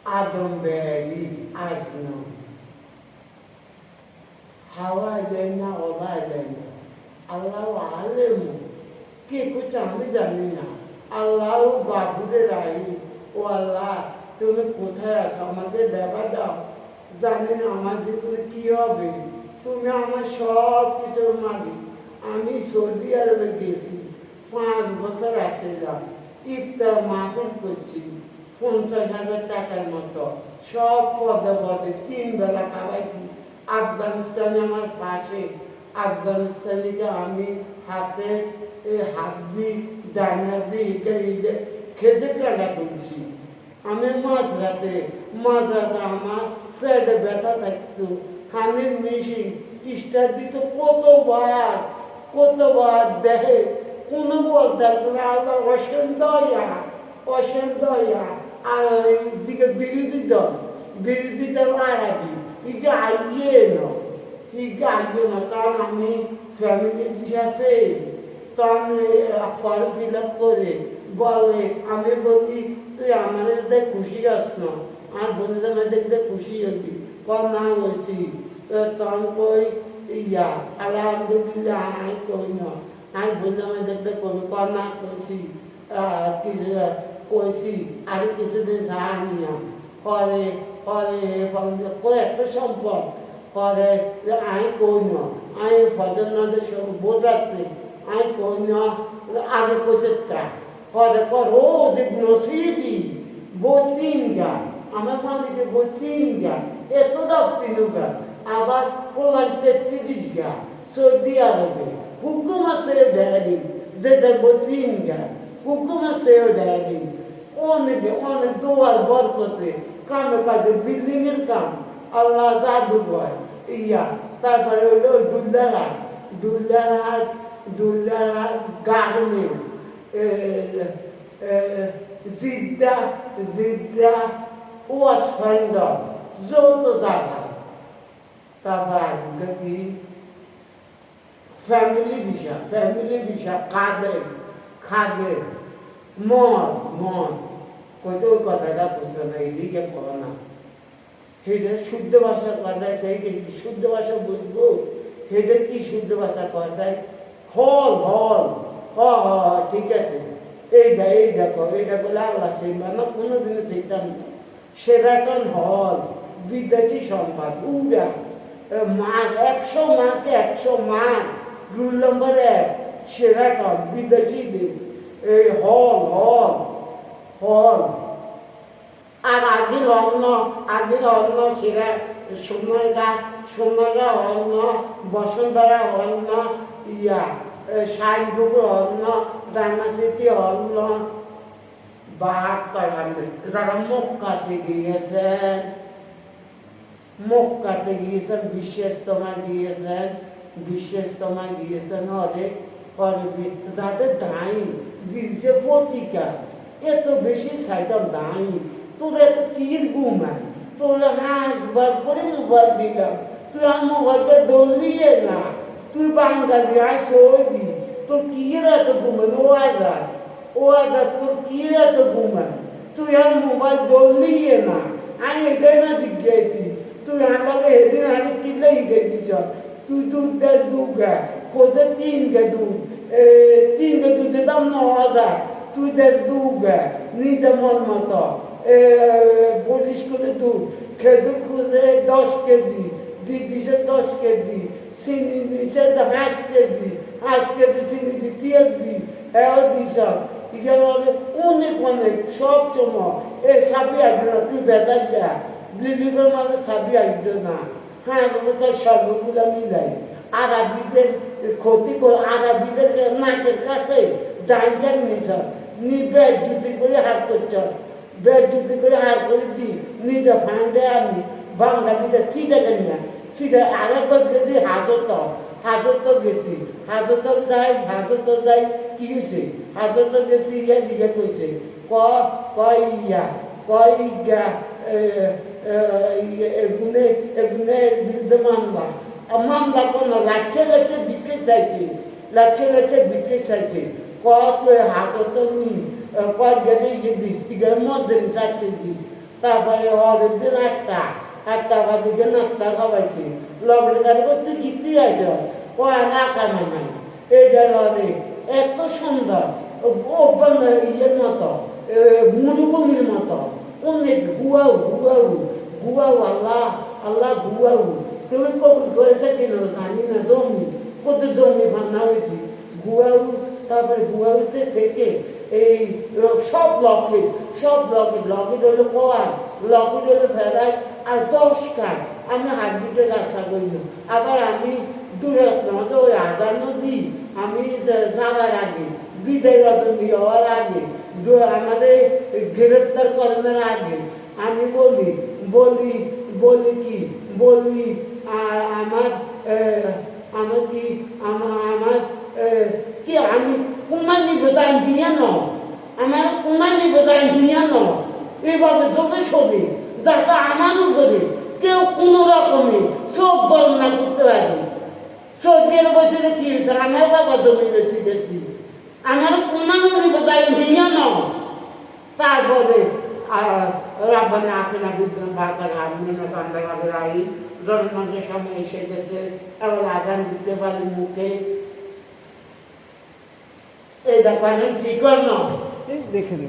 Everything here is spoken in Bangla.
Adam Berry, Asno. Hawa Lena Ola Lena. Allah Alemu. Ki kuch আমি জানি না আল্লাহ বাবুদের রাই ও আল্লাহ তুমি কোথায় আছো আমাকে দেখা দাও জানি না আমার জীবনে কি হবে তুমি আমার সব কিছুর মালিক আমি সৌদি আরবে গেছি 5 বছর আসছিলাম ইফতার মাহফিল করছি 50,000 টাকার মতো সব পদে পদে 3 বেলা খাওয়াইছি আফগানিস্তানে আমার পাশে আফগানিস্তানিকে আমি হাতে হাত দিই ডানা দিই খেজে কাটা করছি আমি মাঝরাতে আমার পেটে ব্যথা থাকতো হানির মেশিন স্টার দিত কতবার দেখে কোনো বলতে আবার অসেন দয়া আর দিকে বিরোধী দল আরবি হিগে আইয়ে না কারণ আমি ফ্যামিলি হিসাবে তখন ফর্ম ফিল আপ করে বলে আমি বলি তুই আমাদের দেখ খুশি আস না আর বন্ধুদের আমার দেখতে খুশি হবি কর না হয়েছি তখন কই ইয়া আলহামদুলিল্লাহ আই কই না আর বন্ধু আমার দেখতে করবি কর না কইছি কিছু কইছি আর কিছুদিন সাহায্য পরে কয়েকটা সম্পদ পরে আই কই না আই ফজর নদের ভোট রাখতে আই কই না আগে কইছে কা পরে ও যে নসিবি বতিনগা আমার মালিকে বতিনগা এতটা তিনুগা আবার কোলার 33 গা সৌদি আরবে হুকুম আছে দেয়নি যেটা বতিনগা হুকুম আছে দেয়নি অনেক দোয়ার বরকতে কামে কাজে বিল্ডিং এর কাম আল্লাহ জাদু হয় ইয়া তারপরে হলো দুল্লারা গার্মেন্টস জিদ্দা ওয়াশ ফান্ডার যত জায়গা তারপর কি ফ্যামিলি ভিসা খাদের মদ কইতে ওই কথাটা বলতো না এদিকে করো না সেটা শুদ্ধ ভাষা কথায় সেই শুদ্ধ ভাষা বুঝবো সেটা কি শুদ্ধ ভাষা কথায় হল ঠিক আছে এই দেখো এইটা বলে আল্লাহ চিনবা না কোনোদিনও চিনতাম না সেরাটন হল বিদেশি সম্পদ উড়া মার্ক 100 মার্ক রুল নম্বর 1 সেরাটন বিদেশিদের এই হল আর আগের অন্য সেরা সোনারগা অন্য বসুন্ধরা অন্য ইয়া শাইনপুকুর অন্য রানাসিটি অন্য বাঘ কালামে যারা মক্কাতে গিয়েছেন বিশেষতমা গিয়েছেন অনেক যাদের দায়ী যে পত্রিকা এত বেশি সাইডার দায়ী তোর এত কির ঘুমায় তোর হাসবার করে মোবাইল দিলাম তুই আর মোবাইলটা দলিয়ে না তুই বাঙালি আয় সৌদি তোর কির এত ঘুমান ও আজাদ তোর কির এত ঘুমান তুই আর মোবাইল দলিয়ে না আমি এটাই না জিজ্ঞাসি তুই আমাকে এদিন আগে কিনলে হিগে দিছ তুই দুধ দেয় দুগা খোঁজে 3 গে দুধ 3 গে দুধের দাম 9,000 তুই দেশ দুগা নিজে মন মতো বলিস করে দুধ খেজুর খুঁজে 10 কেজি দিছে 10 কেজি চিনি দিছে 5 কেজি 5 কেজি চিনি দিয়ে দিস অনেক সব সময় এই সাবি আসবে না তুই বেজার যা লিলিভের মানে সাবি আসবে না হ্যাঁ তার সর্বগুলো মিলাই আরবিদের ক্ষতি করে আরবিদের নাকের কাছে ডাইনটার ব্যাগ জুতি করে হার করছ ব্যাগ জুতি করে হার করে দিই নিজে ফান্ডে আমি বাঙালিদের সিটাকে নিয়ে সিটা আরেকবার গেছি হাজত গেছি হাজত যাই কি হয়েছে হাজত গেছি ইয়া কইছে এগুনে বিরুদ্ধে মামলা কোনো লাচ্ছে বিকে চাইছে হাজত নি কয় গেলে দিস মধ্যে চাকরি দিস তারপরে হজের দিন একটা বাদিকে নাস্তা খাওয়াইছি লগের গাড়ি করতে গিতে আস কয় না কামে নাই এইটার হলে এত সুন্দর ইয়ের মতো মরুভূমির মতো অনেক গুয়াও গুয়াও গুয়াও আল্লাহ আল্লাহ গুয়াও তুমি কবুল করেছে কিনা জানি না জমি কত জমি ভাঙা হয়েছে গুয়াউ তারপরে গুয়াউতে থেকে এই সব লকেট হলো কোয়ার লকেট হলো ফেরাই আর 10 কাঠ আমি হাড্ডিতে রাস্তা করিল আবার আমি দূরে ওই আজার নদী আমি যাওয়ার আগে বিদায় রজনী হওয়ার আগে আমাদের গ্রেপ্তার করানোর আগে আমি বলি আমার আমার কি আমার কি আমি কুমানি বোঝাই দিয়ে ন আমার কুমানি বোঝাই দিয়ে ন এইভাবে চোখে ছবি যাতে আমার উপরে কেউ কোনো রকমে চোখ গণনা করতে পারে সৌদির বছরে কি হয়েছে আমার বাবা জমি বেশি গেছি আমার কুমানি বোঝাই দিয়ে ন তারপরে রাব্বানা আতিনা বিদ্যুৎ বাকার আমিনা বান্দা গাবেরাই জন্মের সময় এসে গেছে এবার আজান দিতে পারি মুখে এই দেখেন ঠিক না এই দেখেন